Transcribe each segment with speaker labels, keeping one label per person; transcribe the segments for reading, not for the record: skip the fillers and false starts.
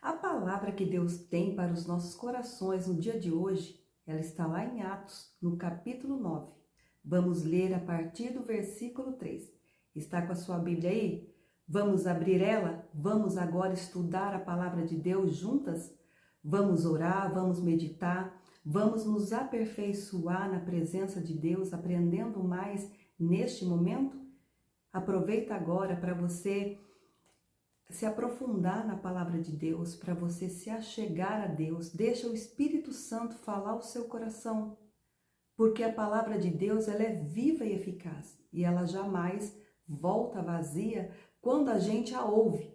Speaker 1: A palavra que Deus tem para os nossos corações no dia de hoje, ela está lá em Atos, no capítulo 9. Vamos ler a partir do versículo 3. Está com a sua Bíblia aí? Vamos abrir ela? Vamos agora estudar a palavra de Deus juntas? Vamos orar, vamos meditar, vamos nos aperfeiçoar na presença de Deus, aprendendo mais neste momento? Aproveita agora para você se aprofundar na palavra de Deus, para você se achegar a Deus. Deixa o Espírito Santo falar o seu coração, porque a palavra de Deus ela é viva e eficaz e ela jamais volta vazia quando a gente a ouve.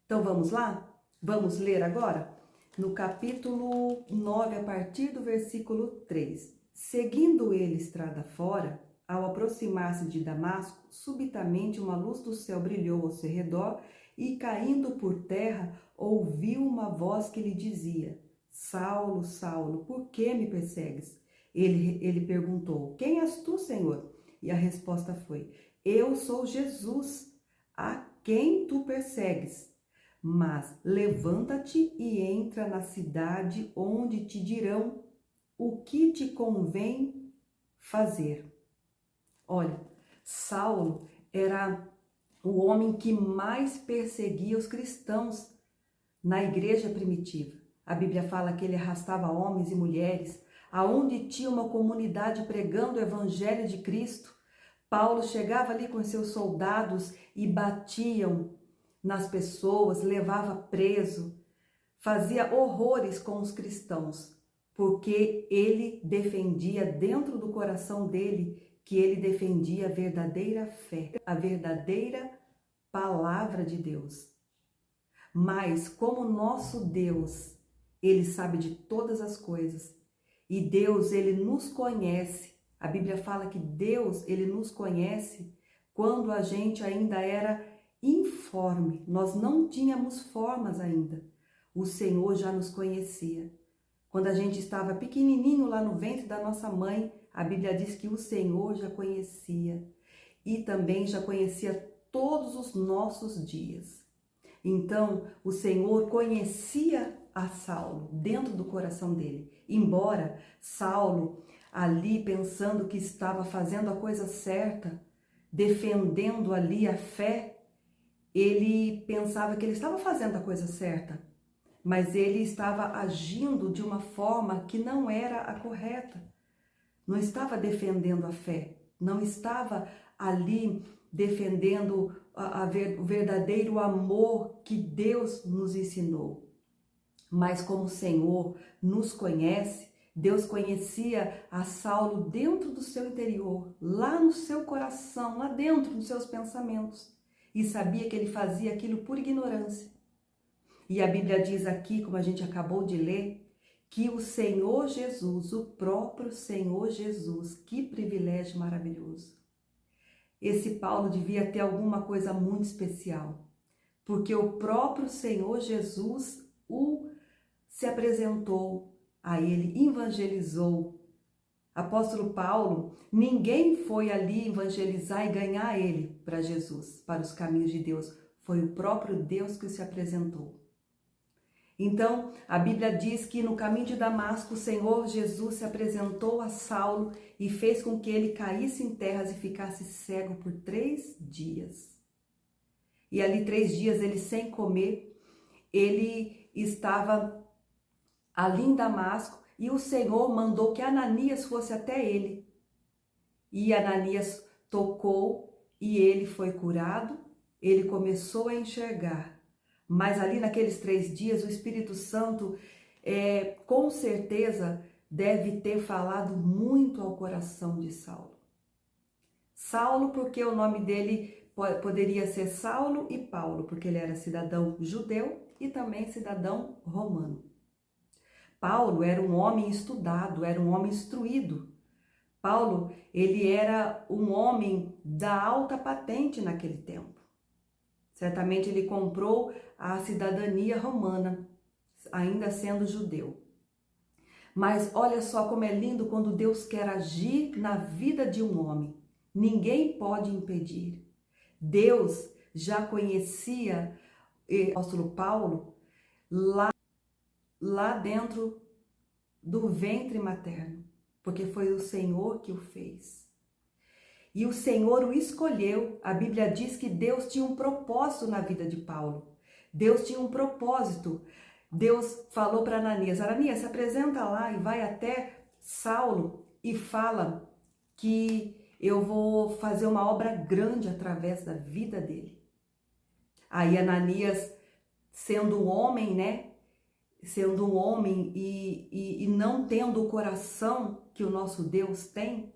Speaker 1: Então vamos lá? Vamos ler agora? No capítulo 9, a partir do versículo 3. Seguindo ele estrada fora, ao aproximar-se de Damasco, subitamente uma luz do céu brilhou ao seu redor e, caindo por terra, ouviu uma voz que lhe dizia: Saulo, Saulo, por que me persegues? Ele perguntou: Quem és tu, Senhor? E a resposta foi: Eu sou Jesus, a quem tu persegues. Mas levanta-te e entra na cidade, onde te dirão o que te convém fazer. Olha, Saulo era o homem que mais perseguia os cristãos na igreja primitiva. A Bíblia fala que ele arrastava homens e mulheres, aonde tinha uma comunidade pregando o evangelho de Cristo. Paulo chegava ali com seus soldados e batiam nas pessoas, levava preso, fazia horrores com os cristãos, porque ele defendia dentro do coração dele que ele defendia a verdadeira fé, a verdadeira palavra de Deus. Mas como nosso Deus, ele sabe de todas as coisas, e Deus, ele nos conhece. A Bíblia fala que Deus, ele nos conhece quando a gente ainda era informe, nós não tínhamos formas ainda. O Senhor já nos conhecia. Quando a gente estava pequenininho lá no ventre da nossa mãe, a Bíblia diz que o Senhor já conhecia e também já conhecia todos os nossos dias. Então, o Senhor conhecia a Saulo dentro do coração dele. Embora Saulo, ali pensando que estava fazendo a coisa certa, defendendo ali a fé, ele pensava que ele estava fazendo a coisa certa, mas ele estava agindo de uma forma que não era a correta. Não estava defendendo a fé, não estava ali defendendo o verdadeiro amor que Deus nos ensinou. Mas como o Senhor nos conhece, Deus conhecia a Saulo dentro do seu interior, lá no seu coração, lá dentro dos seus pensamentos, e sabia que ele fazia aquilo por ignorância. E a Bíblia diz aqui, como a gente acabou de ler, que o Senhor Jesus, o próprio Senhor Jesus, que privilégio maravilhoso. Esse Paulo devia ter alguma coisa muito especial, porque o próprio Senhor Jesus se apresentou a ele, evangelizou. Apóstolo Paulo, ninguém foi ali evangelizar e ganhar ele para Jesus, para os caminhos de Deus. Foi o próprio Deus que se apresentou. Então, a Bíblia diz que no caminho de Damasco, o Senhor Jesus se apresentou a Saulo e fez com que ele caísse em terras e ficasse cego por 3 dias. E ali 3 dias ele sem comer, ele estava ali em Damasco e o Senhor mandou que Ananias fosse até ele. E Ananias tocou e ele foi curado, ele começou a enxergar. Mas ali naqueles 3 dias, o Espírito Santo, com certeza, deve ter falado muito ao coração de Saulo. Saulo, porque o nome dele poderia ser Saulo e Paulo, porque ele era cidadão judeu e também cidadão romano. Paulo era um homem estudado, era um homem instruído. Paulo, ele era um homem da alta patente naquele tempo. Certamente ele comprou a cidadania romana, ainda sendo judeu. Mas olha só como é lindo quando Deus quer agir na vida de um homem. Ninguém pode impedir. Deus já conhecia o apóstolo Paulo lá dentro do ventre materno, porque foi o Senhor que o fez. E o Senhor o escolheu. A Bíblia diz que Deus tinha um propósito na vida de Paulo. Deus tinha um propósito. Deus falou para Ananias: Ananias, se apresenta lá e vai até Saulo e fala que eu vou fazer uma obra grande através da vida dele. Aí Ananias, sendo um homem, né? Sendo um homem e não tendo o coração que o nosso Deus tem,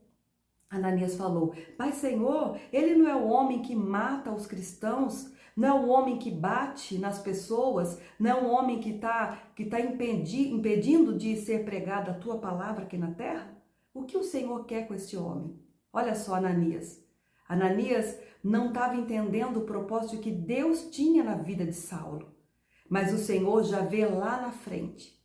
Speaker 1: Ananias falou: Mas Senhor, ele não é o homem que mata os cristãos, não é o homem que bate nas pessoas, não é um homem que tá impedindo de ser pregada a tua palavra aqui na terra? O que o Senhor quer com este homem? Olha só, Ananias. Ananias não estava entendendo o propósito que Deus tinha na vida de Saulo, mas o Senhor já vê lá na frente.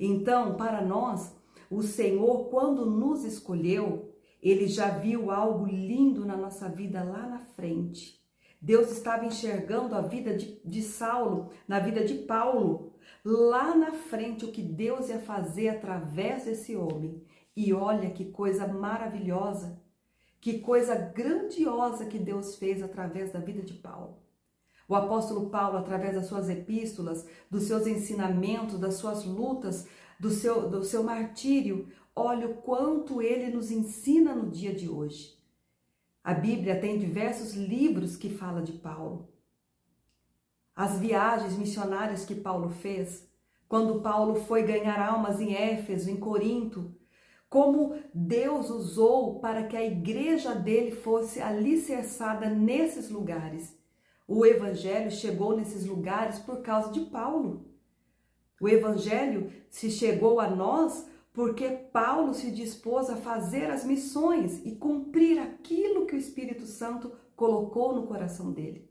Speaker 1: Então, para nós, o Senhor, quando nos escolheu, Ele já viu algo lindo na nossa vida lá na frente. Deus estava enxergando a vida de Saulo, na vida de Paulo, lá na frente, o que Deus ia fazer através desse homem. E olha que coisa maravilhosa, que coisa grandiosa que Deus fez através da vida de Paulo. O apóstolo Paulo, através das suas epístolas, dos seus ensinamentos, das suas lutas, do seu martírio, olha o quanto ele nos ensina no dia de hoje. A Bíblia tem diversos livros que falam de Paulo. As viagens missionárias que Paulo fez, quando Paulo foi ganhar almas em Éfeso, em Corinto, como Deus usou para que a igreja dele fosse alicerçada nesses lugares. O evangelho chegou nesses lugares por causa de Paulo. O evangelho se chegou a nós porque Paulo se dispôs a fazer as missões e cumprir aquilo que o Espírito Santo colocou no coração dele.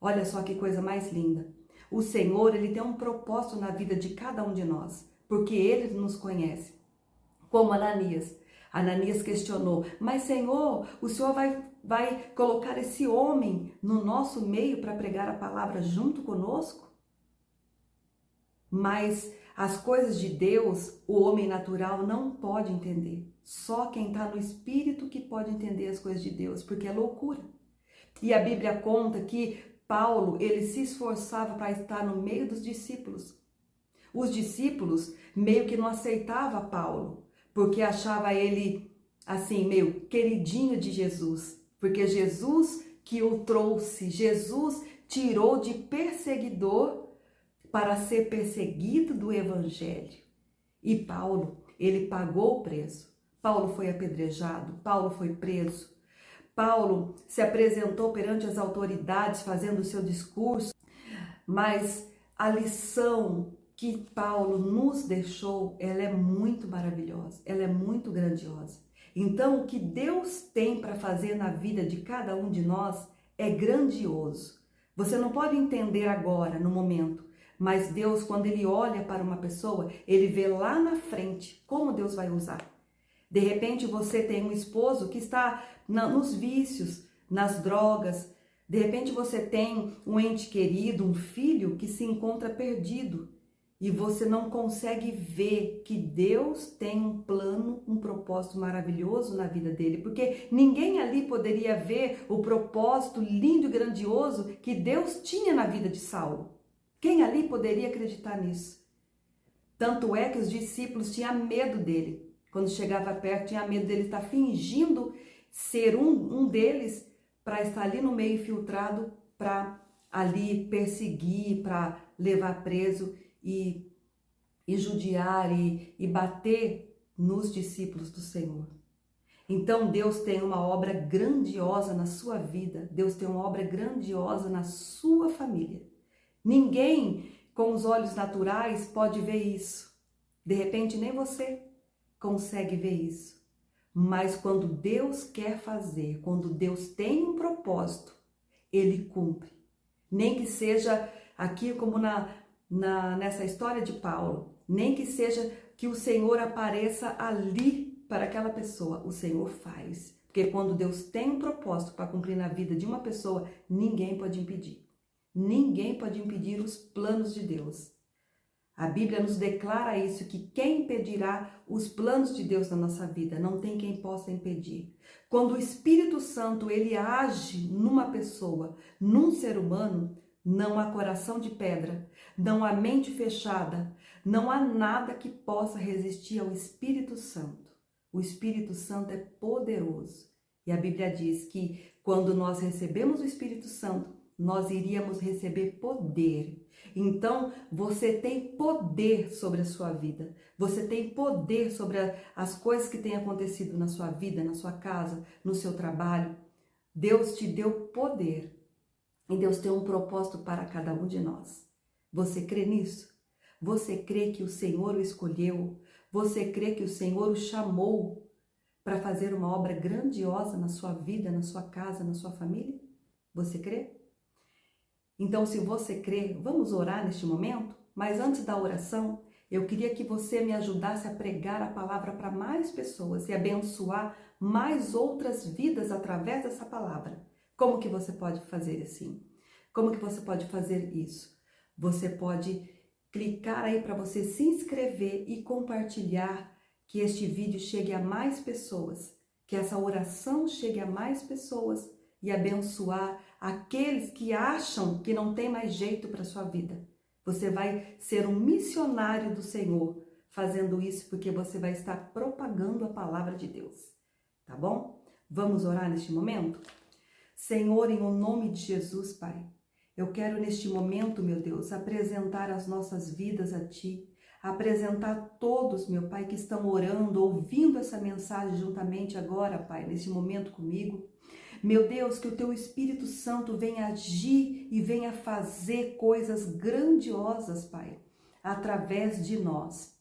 Speaker 1: Olha só que coisa mais linda. O Senhor, ele tem um propósito na vida de cada um de nós, porque ele nos conhece. Como Ananias. Ananias questionou: mas Senhor, o Senhor vai colocar esse homem no nosso meio para pregar a palavra junto conosco? Mas as coisas de Deus, o homem natural não pode entender. Só quem está no Espírito que pode entender as coisas de Deus, porque é loucura. E a Bíblia conta que Paulo, ele se esforçava para estar no meio dos discípulos. Os discípulos meio que não aceitavam Paulo, porque achava ele assim, meio queridinho de Jesus, porque Jesus que o trouxe, Jesus tirou de perseguidor para ser perseguido do evangelho. E Paulo, ele pagou o preço. Paulo foi apedrejado, Paulo foi preso. Paulo se apresentou perante as autoridades fazendo o seu discurso, mas a lição que Paulo nos deixou, ela é muito maravilhosa, ela é muito grandiosa. Então, o que Deus tem para fazer na vida de cada um de nós é grandioso. Você não pode entender agora, no momento, mas Deus, quando Ele olha para uma pessoa, Ele vê lá na frente como Deus vai usar. De repente, você tem um esposo que está nos vícios, nas drogas. De repente, você tem um ente querido, um filho que se encontra perdido. E você não consegue ver que Deus tem um plano, um propósito maravilhoso na vida dele. Porque ninguém ali poderia ver o propósito lindo e grandioso que Deus tinha na vida de Saulo. Quem ali poderia acreditar nisso? Tanto é que os discípulos tinham medo dele. Quando chegava perto, tinha medo dele estar fingindo ser um deles para estar ali no meio infiltrado, para ali perseguir, para levar preso e judiar e bater nos discípulos do Senhor. Então Deus tem uma obra grandiosa na sua vida, Deus tem uma obra grandiosa na sua família. Ninguém com os olhos naturais pode ver isso. De repente nem você consegue ver isso. Mas quando Deus quer fazer, quando Deus tem um propósito, Ele cumpre. Nem que seja aqui como nessa história de Paulo, nem que seja que o Senhor apareça ali para aquela pessoa, o Senhor faz. Porque quando Deus tem um propósito para cumprir na vida de uma pessoa, ninguém pode impedir. Ninguém pode impedir os planos de Deus. A Bíblia nos declara isso, que quem impedirá os planos de Deus na nossa vida? Não tem quem possa impedir. Quando o Espírito Santo, ele age numa pessoa, num ser humano, não há coração de pedra, não há mente fechada, não há nada que possa resistir ao Espírito Santo. O Espírito Santo é poderoso. E a Bíblia diz que quando nós recebemos o Espírito Santo, nós iríamos receber poder. Então, você tem poder sobre a sua vida. Você tem poder sobre as coisas que têm acontecido na sua vida, na sua casa, no seu trabalho. Deus te deu poder. E Deus tem um propósito para cada um de nós. Você crê nisso? Você crê que o Senhor o escolheu? Você crê que o Senhor o chamou para fazer uma obra grandiosa na sua vida, na sua casa, na sua família? Você crê? Então, se você crê, vamos orar neste momento? Mas antes da oração, eu queria que você me ajudasse a pregar a palavra para mais pessoas e abençoar mais outras vidas através dessa palavra. Como que você pode fazer assim? Como que você pode fazer isso? Você pode clicar aí para você se inscrever e compartilhar, que este vídeo chegue a mais pessoas, que essa oração chegue a mais pessoas e abençoar aqueles que acham que não tem mais jeito para a sua vida. Você vai ser um missionário do Senhor fazendo isso, porque você vai estar propagando a palavra de Deus. Tá bom? Vamos orar neste momento? Senhor, em nome de Jesus, Pai, eu quero neste momento, meu Deus, apresentar as nossas vidas a Ti, apresentar todos, meu Pai, que estão orando, ouvindo essa mensagem juntamente agora, Pai, neste momento comigo. Meu Deus, que o Teu Espírito Santo venha agir e venha fazer coisas grandiosas, Pai, através de nós.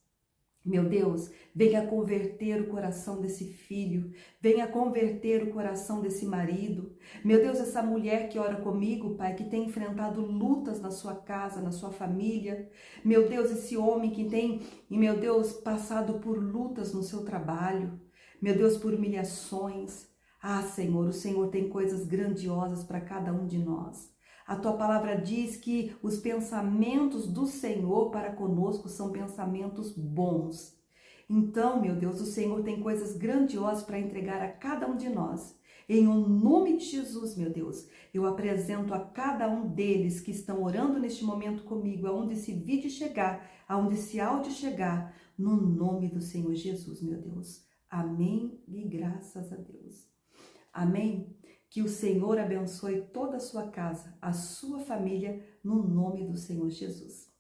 Speaker 1: Meu Deus, venha converter o coração desse filho, venha converter o coração desse marido. Meu Deus, essa mulher que ora comigo, Pai, que tem enfrentado lutas na sua casa, na sua família. Meu Deus, esse homem que tem, meu Deus, passado por lutas no seu trabalho. Meu Deus, por humilhações. Ah, Senhor, o Senhor tem coisas grandiosas para cada um de nós. A Tua palavra diz que os pensamentos do Senhor para conosco são pensamentos bons. Então, meu Deus, o Senhor tem coisas grandiosas para entregar a cada um de nós. Em o nome de Jesus, meu Deus, eu apresento a cada um deles que estão orando neste momento comigo, aonde esse vídeo chegar, aonde esse áudio chegar, no nome do Senhor Jesus, meu Deus. Amém e graças a Deus. Amém? Que o Senhor abençoe toda a sua casa, a sua família, no nome do Senhor Jesus.